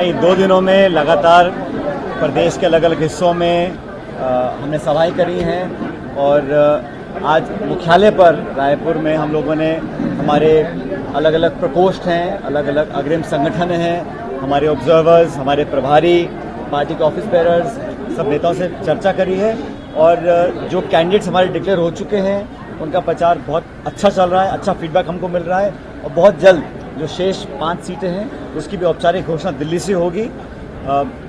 भाई 2 दिनों में लगातार प्रदेश के अलग अलग हिस्सों में हमने सभाएं करी हैं और आज मुख्यालय पर रायपुर में हम लोगों ने हमारे अलग अलग प्रकोष्ठ हैं, अलग अलग अग्रिम संगठन हैं, हमारे ऑब्जर्वर्स, हमारे प्रभारी, पार्टी के ऑफिस बेरर्स, सब नेताओं से चर्चा करी है और जो कैंडिडेट्स हमारे डिक्लेयर हो चुके हैं उनका प्रचार बहुत अच्छा चल रहा है, अच्छा फीडबैक हमको मिल रहा है और बहुत जल्द जो शेष 5 सीटें हैं उसकी भी औपचारिक घोषणा दिल्ली से होगी।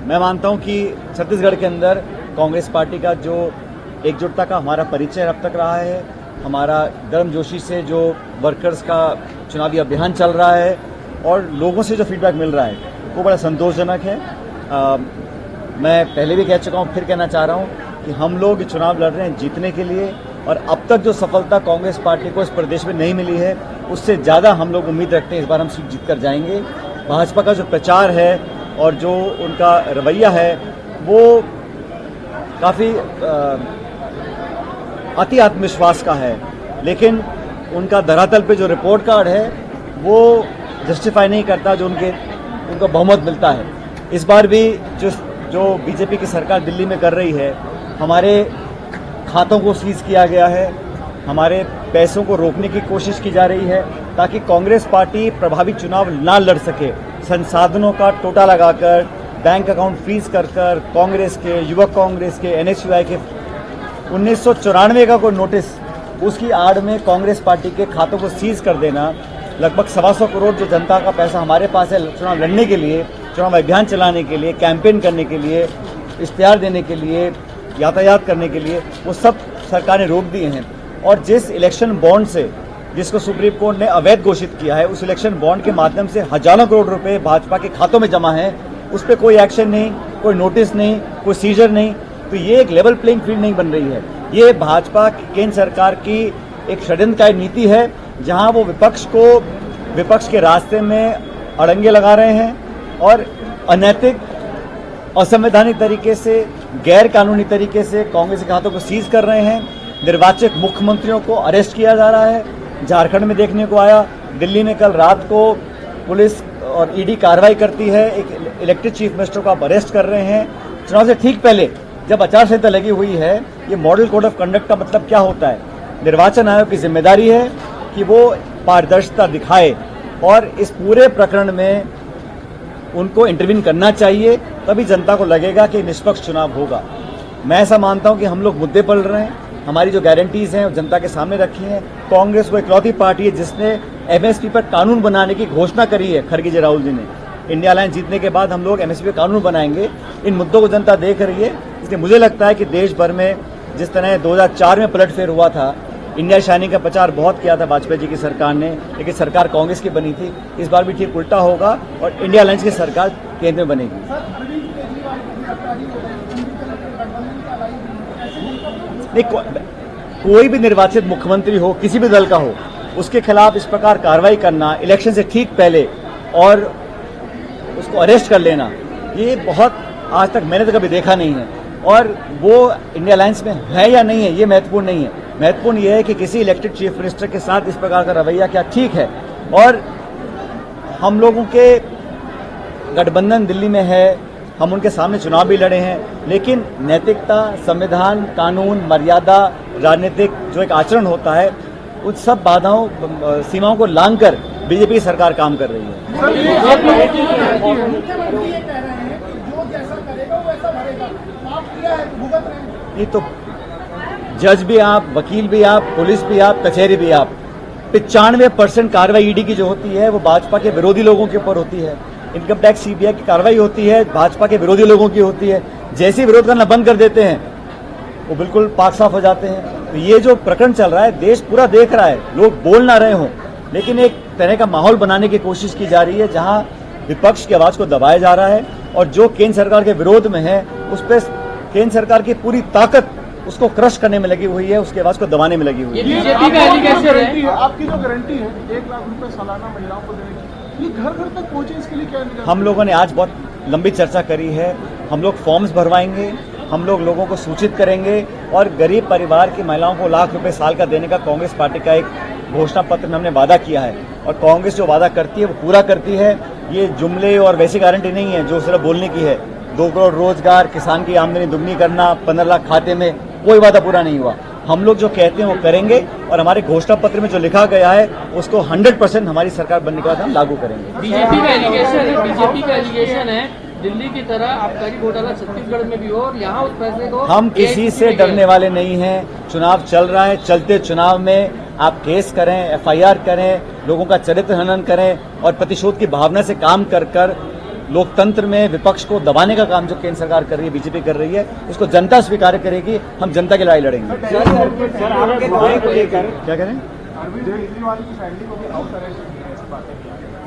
मैं मानता हूं कि छत्तीसगढ़ के अंदर कांग्रेस पार्टी का जो एकजुटता का हमारा परिचय अब तक रहा है, हमारा गर्मजोशी से जो वर्कर्स का चुनावी अभियान चल रहा है और लोगों से जो फीडबैक मिल रहा है वो बड़ा संतोषजनक है। मैं पहले भी कह चुका हूं, फिर कहना चाह रहा हूं कि हम लोग चुनाव लड़ रहे हैं जीतने के लिए और अब तक जो सफलता कांग्रेस पार्टी को इस प्रदेश में नहीं मिली है उससे ज़्यादा हम लोग उम्मीद रखते हैं इस बार हम सीट जीत कर जाएंगे। भाजपा का जो प्रचार है और जो उनका रवैया है वो काफ़ी अति आत्मविश्वास का है, लेकिन उनका धरातल पे जो रिपोर्ट कार्ड है वो जस्टिफाई नहीं करता जो उनको बहुमत मिलता है। इस बार भी जो बीजेपी की सरकार दिल्ली में कर रही है, हमारे खातों को सीज किया गया है, हमारे पैसों को रोकने की कोशिश की जा रही है ताकि कांग्रेस पार्टी प्रभावी चुनाव ना लड़ सके। संसाधनों का टोटा लगाकर, बैंक अकाउंट फ्रीज कर कांग्रेस के, युवक कांग्रेस के, NSUI के 1994 का कोई नोटिस, उसकी आड़ में कांग्रेस पार्टी के खातों को सीज कर देना, लगभग 125 करोड़ जो जनता का पैसा हमारे पास है चुनाव लड़ने के लिए, चुनाव अभियान चलाने के लिए, कैंपेन करने के लिए, इश्तिहार देने के लिए, यातायात करने के लिए, वो सब सरकार ने रोक दिए हैं। और जिस इलेक्शन बॉन्ड से, जिसको सुप्रीम कोर्ट ने अवैध घोषित किया है, उस इलेक्शन बॉन्ड के माध्यम से हजारों करोड़ रुपए भाजपा के खातों में जमा है, उस पर कोई एक्शन नहीं, कोई नोटिस नहीं, कोई सीजर नहीं। तो ये एक लेवल प्लेइंग फील्ड नहीं बन रही है। ये भाजपा केंद्र सरकार की एक षड्यंत्रकारी नीति है जहां वो विपक्ष के रास्ते में अड़ंगे लगा रहे हैं और अनैतिक, असंवैधानिक तरीके से, गैर कानूनी तरीके से कांग्रेस के खातों को सीज कर रहे हैं। निर्वाचित मुख्यमंत्रियों को अरेस्ट किया जा रहा है। झारखंड में देखने को आया, दिल्ली में कल रात को पुलिस और ईडी कार्रवाई करती है, एक इलेक्टेड चीफ मिनिस्टर को आप अरेस्ट कर रहे हैं। चुनाव से ठीक पहले जब आचार संहिता लगी हुई है, ये मॉडल कोड ऑफ कंडक्ट का मतलब क्या होता है? निर्वाचन आयोग की जिम्मेदारी है कि वो पारदर्शिता दिखाए और इस पूरे प्रकरण में उनको इंटरवीन करना चाहिए, तभी जनता को लगेगा कि निष्पक्ष चुनाव होगा। मैं ऐसा मानता हूं कि हम लोग मुद्दे पर लड़ रहे हैं, हमारी जो गारंटीज हैं जनता के सामने रखी हैं। कांग्रेस वो इकलौती पार्टी है जिसने MSP पर कानून बनाने की घोषणा करी है, खड़गे जी राहुल जी ने। इंडिया अलायंस जीतने के बाद हम लोग MSP पर कानून बनाएंगे। इन मुद्दों को जनता देख रही है, इसलिए मुझे लगता है कि देश भर में जिस तरह 2004 में पलटफेर हुआ था, इंडिया शाइनिंग का प्रचार बहुत किया था वाजपेयी जी की सरकार ने, लेकिन सरकार कांग्रेस की बनी थी। इस बार भी ठीक उल्टा होगा और इंडिया अलायंस की सरकार केंद्र में बनेगी। कोई भी निर्वाचित मुख्यमंत्री हो, किसी भी दल का हो, उसके खिलाफ इस प्रकार कार्रवाई करना इलेक्शन से ठीक पहले और उसको अरेस्ट कर लेना, ये बहुत आज तक मैंने तो कभी देखा नहीं है। और वो इंडिया अलायंस में है या नहीं है ये महत्वपूर्ण नहीं है। महत्वपूर्ण ये है कि किसी इलेक्टेड चीफ मिनिस्टर के साथ इस प्रकार का रवैया क्या ठीक है। और हम लोगों के गठबंधन दिल्ली में है, हम उनके सामने चुनाव भी लड़े हैं, लेकिन नैतिकता, संविधान, कानून, मर्यादा, राजनीतिक जो एक आचरण होता है, उन सब बाधाओं, सीमाओं को लांघकर बीजेपी सरकार काम कर रही है। ये तो जज भी आप, वकील भी आप, पुलिस भी आप, कचहरी भी आप, 95% कार्रवाई ईडी की जो होती है वो भाजपा के विरोधी लोगों के ऊपर होती है। इनकम टैक्स CBI की कार्रवाई होती है, भाजपा के विरोधी लोगों की होती है। जैसे ही विरोध करना बंद कर देते हैं वो बिल्कुल पाक साफ हो जाते हैं। तो ये जो प्रकरण चल रहा है, देश पूरा देख रहा है, लोग बोल ना रहे हों, लेकिन एक तरह का माहौल बनाने की कोशिश की जा रही है जहां विपक्ष की आवाज को दबाया जा रहा है और जो केंद्र सरकार के विरोध में है उस पर केंद्र सरकार की पूरी ताकत उसको क्रश करने में लगी हुई है, उसकी आवाज को दबाने में लगी हुई है। बीजेपी का गारंटी है, आपकी जो गारंटी है 1 लाख रुपए सालाना महिलाओं को देने की, ये घर घर तक पहुंचे, इसके लिए क्या? हम लोगों ने आज बहुत लंबी चर्चा करी है। हम लोग फॉर्म्स भरवाएंगे, हम लोग लोगों को सूचित करेंगे और गरीब परिवार की महिलाओं को लाख रुपए साल का देने का कांग्रेस पार्टी का एक घोषणा पत्र में हमने वादा किया है और कांग्रेस जो वादा करती है वो पूरा करती है। ये जुमले और वैसी गारंटी नहीं है जो सिर्फ बोलने की है। 2 करोड़ रोजगार, किसान की आमदनी दुगनी करना, 15 लाख खाते में, कोई वादा पूरा नहीं हुआ। हम लोग जो कहते हैं वो करेंगे और हमारे घोषणा पत्र में जो लिखा गया है उसको 100% हमारी सरकार बनने के बाद हम लागू करेंगे। बीजेपी का एलिगेशन है दिल्ली की तरह आबकारी घोटाला छत्तीसगढ़ में भी हो और यहाँ उस फैसले को हम किसी से डरने वाले नहीं हैं। चुनाव चल रहा है, चलते चुनाव में आप केस करें, एफआईआर करें, लोगों का चरित्र हनन करें और प्रतिशोध की भावना से काम कर लोकतंत्र में विपक्ष को दबाने का काम जो केंद्र सरकार कर रही है, बीजेपी कर रही है, उसको जनता स्वीकार करेगी। हम जनता की लड़ाई लड़ेंगे। सर आपके दौरे को लेकर क्या करें? अरविंद केजरीवाल की फैमिली को भी आउट अरेस्ट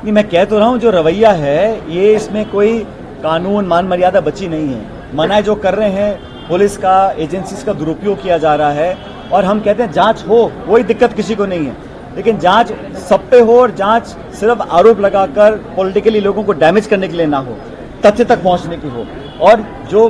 नहीं, मैं कह तो रहा हूं जो रवैया है ये इसमें कोई कानून मान मर्यादा बची नहीं है। मना जो कर रहे हैं, पुलिस का, एजेंसीज का दुरुपयोग किया जा रहा है और हम कहते हैं जांच हो, कोई दिक्कत किसी को नहीं है, लेकिन जांच सब पे हो और जांच सिर्फ आरोप लगाकर पॉलिटिकली लोगों को डैमेज करने के लिए ना हो, तथ्य तक पहुंचने की हो। और जो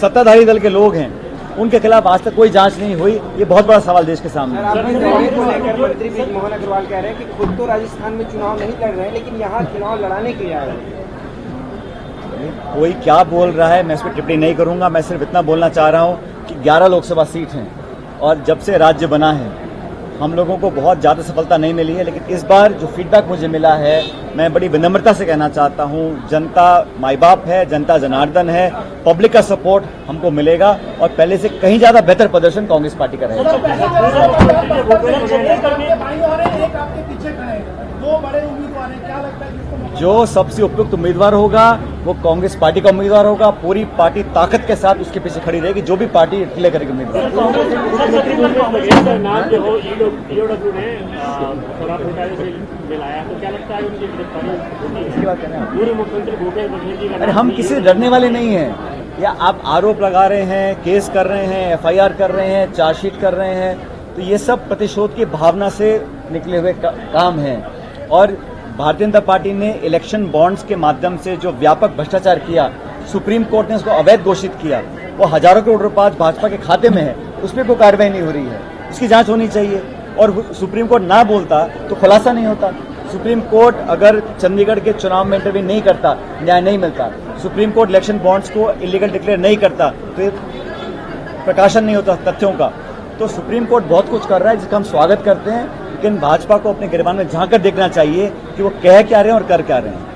सत्ताधारी दल के लोग हैं उनके खिलाफ आज तक कोई जांच नहीं हुई, ये बहुत बड़ा सवाल देश के सामने है। अपने दौरे को लेकर मंत्री बृजमोहन अग्रवाल कह रहे हैं कि खुद तो राजस्थान में चुनाव नहीं लड़ रहे हैं लेकिन यहाँ चुनाव लड़ाने के लिए आए हैं। कोई क्या बोल रहा है मैं इस पर टिप्पणी नहीं करूंगा। मैं सिर्फ इतना बोलना चाह रहा हूं कि 11 लोकसभा सीट हैं और जब से राज्य बना है हम लोगों को बहुत ज़्यादा सफलता नहीं मिली है, लेकिन इस बार जो फीडबैक मुझे मिला है मैं बड़ी विनम्रता से कहना चाहता हूं, जनता माई बाप है, जनता जनार्दन है, पब्लिक का सपोर्ट हमको मिलेगा और पहले से कहीं ज़्यादा बेहतर प्रदर्शन कांग्रेस पार्टी का रहेगा। जो सबसे उपयुक्त उम्मीदवार होगा वो कांग्रेस पार्टी का उम्मीदवार होगा। पूरी पार्टी ताकत के साथ उसके पीछे खड़ी रहेगी, जो भी पार्टी डिक्लेयर करेगी उम्मीदवार। अरे हम किसी से डरने वाले नहीं हैं। या आप आरोप लगा रहे हैं, केस कर रहे हैं, एफआईआर कर रहे हैं, चार्जशीट कर रहे हैं, तो ये सब प्रतिशोध की भावना से निकले हुए काम हैं। और भारतीय जनता पार्टी ने इलेक्शन बॉन्ड्स के माध्यम से जो व्यापक भ्रष्टाचार किया, सुप्रीम कोर्ट ने उसको अवैध घोषित किया, वो हजारों करोड़ रुपए आज भाजपा के खाते में है, उस पर कोई कार्रवाई नहीं हो रही है। इसकी जांच होनी चाहिए और सुप्रीम कोर्ट ना बोलता तो खुलासा नहीं होता। सुप्रीम कोर्ट अगर चंडीगढ़ के चुनाव में इंटरवीन नहीं करता, न्याय नहीं मिलता। सुप्रीम कोर्ट इलेक्शन बॉन्ड्स को इलीगल डिक्लेयर नहीं करता तो प्रकाशन नहीं होता तथ्यों का। तो सुप्रीम कोर्ट बहुत कुछ कर रहा है जिसका हम स्वागत करते हैं, लेकिन भाजपा को अपने गिरबान में झांक कर देखना चाहिए कि वो कह क्या रहे हैं और कर क्या रहे हैं।